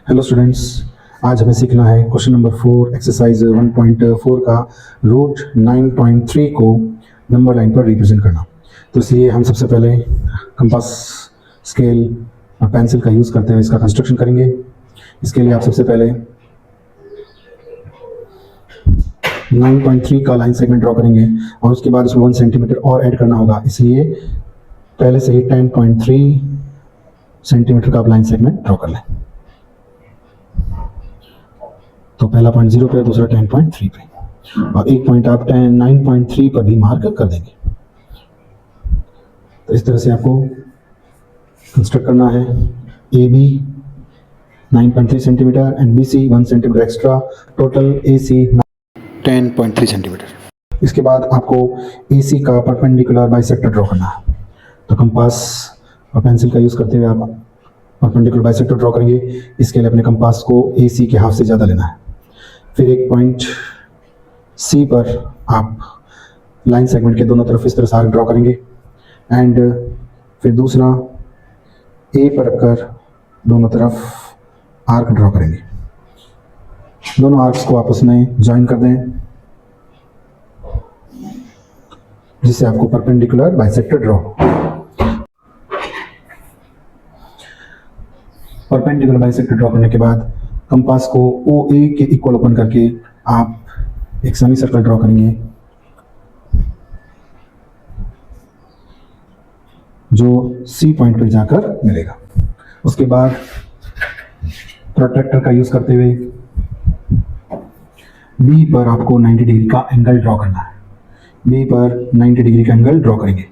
Hello students, आज हमें सीखना है क्वेश्चन नंबर 4 एक्सरसाइज 1.4 का रूट 9.3 को नंबर लाइन पर रिप्रेजेंट करना। तो इसलिए हम सबसे पहले कंपास, स्केल और पेंसिल का यूज़ करते हुए इसका कंस्ट्रक्शन करेंगे। इसके लिए आप सबसे पहले 9.3 का लाइन सेगमेंट ड्रॉ करेंगे और उसके बाद उसमें 1 सेंटीमीटर और ऐड करना होगा, इसलिए पहले से ही 10.3 सेंटीमीटर का आप लाइन सेगमेंट ड्रॉ कर लें। तो पहला पॉइंट 0 पे, दूसरा 10.3 पे और एक पॉइंट आप 9.3 पर भी मार्क कर देंगे। तो इस तरह से आपको कंस्ट्रक्ट करना है। A B 9.3 centimetre and B C 1 centimetre extra, total A C 10.3 centimetre. इसके बाद आपको ए सी का परपेंडिकुलर बाइसेक्टर ड्रॉ करना है। तो कंपास और पेंसिल का यूज़ करते हुए आप परपेंडिकुलर बाइसेक्टर ड्रॉ करेंगे। इसके लिए अपने कंपास को ए सी के हाफ से ज़्यादा लेना है। फिर एक पॉइंट सी पर आप लाइन सेगमेंट के दोनों तरफ इस तरह से आर्क ड्रॉ करेंगे एंड फिर दूसरा ए पर रखकर दोनों तरफ आर्क ड्रॉ करेंगे। दोनों आर्क्स को आपस में ज्वाइन कर दें, जिससे आपको perpendicular bisector draw. Perpendicular bisector draw करने के बाद कंपास को ओ ए के इक्वल ओपन करके आप एक सेमी सर्कल ड्रॉ करेंगे, जो सी पॉइंट पर जाकर मिलेगा। उसके बाद प्रोट्रैक्टर का यूज करते हुए बी पर आपको 90 डिग्री का एंगल ड्रॉ करना है। बी पर 90 डिग्री का एंगल ड्रॉ करेंगे।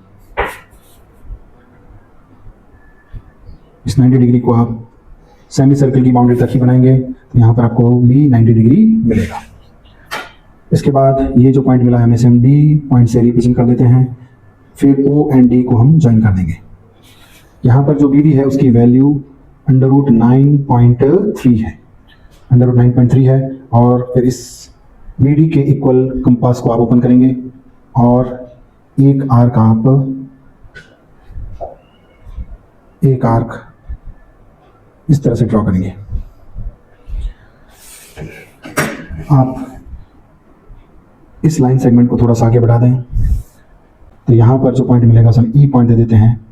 इस 90 डिग्री को आप सेमी सर्कल की बाउंड्री तक ही बनाएंगे, तो यहाँ पर आपको भी 90 डिग्री मिलेगा। इसके बाद ये जो पॉइंट मिला है, हमें इसे हम डी पॉइंट से रिप्रेजेंट कर देते हैं। फिर ओ एंड डी को हम ज्वाइन कर देंगे। यहाँ पर जो बी डी है उसकी वैल्यू अंडर रूट 9.3 है, अंडर रूट 9.3 है। और फिर इस बी डी के इक्वल कंपास को आप ओपन करेंगे और एक आर्क इस तरह से ड्रॉ करेंगे। आप इस लाइन सेगमेंट को थोड़ा सा आगे बढ़ा दें, तो यहाँ पर जो पॉइंट मिलेगा उसे हम ई पॉइंट दे देते हैं।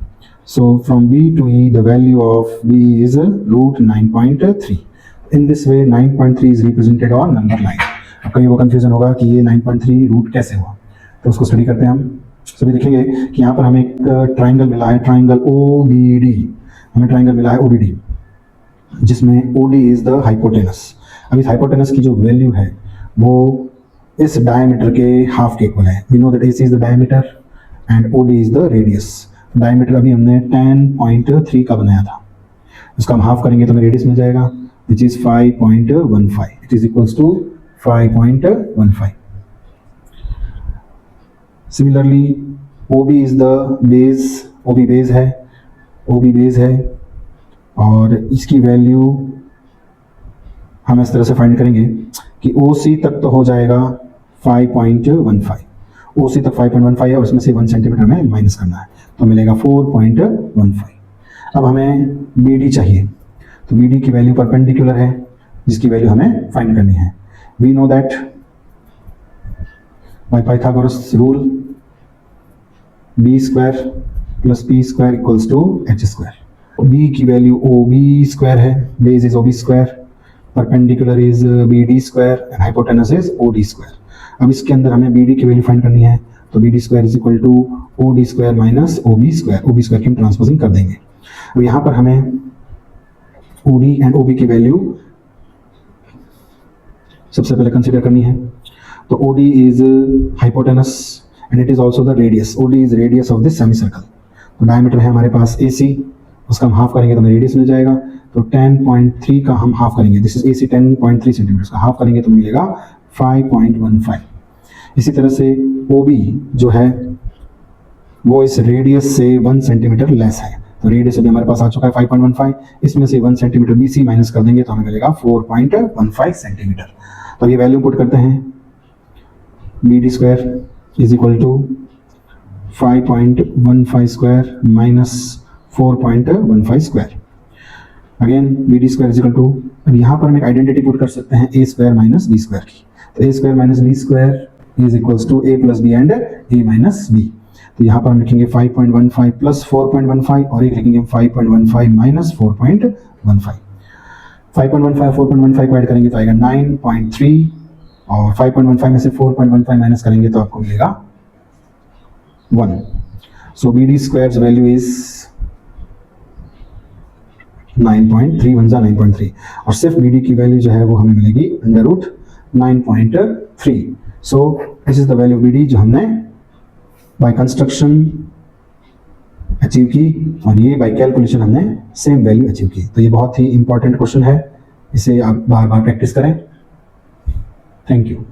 So from B to E the value of B is root 9.3। In this way 9.3 is represented on number line. अब कहीं वो कंफ्यूजन होगा कि ये 9.3 रूट कैसे हुआ, तो उसको स्टडी करते हैं हम। सभी देखेंगे कि यहाँ पर हमें एक ट्राइंगल मिला है, ट्राइंगल ओ बी डी। हमें ट्राइंगल मिला है ओ बी डी, जिसमें O D is the hypotenuse. अब इस हाइपोटेनस की जो वैल्यू है वो इस डायमीटर के हाफ के इक्वल है। We know that AC is the diameter and OD is the radius. Diameter अभी हमने 10.3 का बनाया था, उसका हम हाफ करेंगे तो हमें रेडियस मिल जाएगा, which is 5.15। It is equals to 5.15। Similarly OB is the base, OB base है और इसकी वैल्यू हम इस तरह से फाइंड करेंगे कि OC तक तो हो जाएगा 5.15। OC तक 5.15 है और उसमें से 1 सेंटीमीटर में माइनस करना है, तो मिलेगा 4.15। अब हमें BD चाहिए, तो BD की वैल्यू परपेंडिकुलर है, जिसकी वैल्यू हमें फाइंड करनी है। We know that by Pythagoras rule b² + p² equals to h²। B की वैल्यू OB² है, base is OB², perpendicular is BD² and hypotenuse is OD²। अब इसके अंदर हमें BD की वैल्यू फाइंड करनी है, तो BD² is equal to OD² minus OB²। OB² की हम ट्रांसपोजिंग कर देंगे। अब यहाँ पर हमें OD एंड OB की वैल्यू सबसे पहले कंसीडर करनी है। तो OD is hypotenuse and it is also the radius. OD is radius of this semi circle. तो डायमीटर है हमारे पास AC, उसका हम हाफ करेंगे तो हमें रेडियस मिल जाएगा। तो 10.3 का हम हाफ करेंगे, दिस इज AC 10.3 सेंटीमीटर, का हाफ करेंगे तो मिलेगा 5.15। इसी तरह से OB जो है वो इस रेडियस से 1 सेंटीमीटर लेस है, तो रेडियस अभी हमारे पास आ चुका है 5.15। इसमें से 1 सेंटीमीटर BC माइनस कर देंगे तो हमें मिलेगा 4.15 सेंटीमीटर। तो ये वैल्यू पुट करते हैं, BD² is equal to 5.15² minus 4.15 square. Again B D square is equal to, अब यहाँ पर हम एक आइडेंटिटी पुट कर सकते हैं a square minus b square की। तो a square minus b square is equals to a plus b and a minus b. तो यहाँ पर हम लिखेंगे 5.15 प्लस 4.15 और एक लिखेंगे 5.15 माइनस 4.15। 5.15 4.15 को ऐड करेंगे तो आएगा 9.3 और 5.15 में से 4.15 माइनस करेंगे तो आपको मिलेगा 1। So B D square value is 9.3, 1 जा 9.3 और सिर्फ बी डी की वैल्यू जो है वो हमें मिलेगी under root 9.3। So this is the value of B D जो हमने बाय कंस्ट्रक्शन अचीव की और ये बाय कैलकुलेशन हमने सेम वैल्यू अचीव की। तो ये बहुत ही इंपॉर्टेंट क्वेश्चन है, इसे आप बार बार प्रैक्टिस करें। Thank you.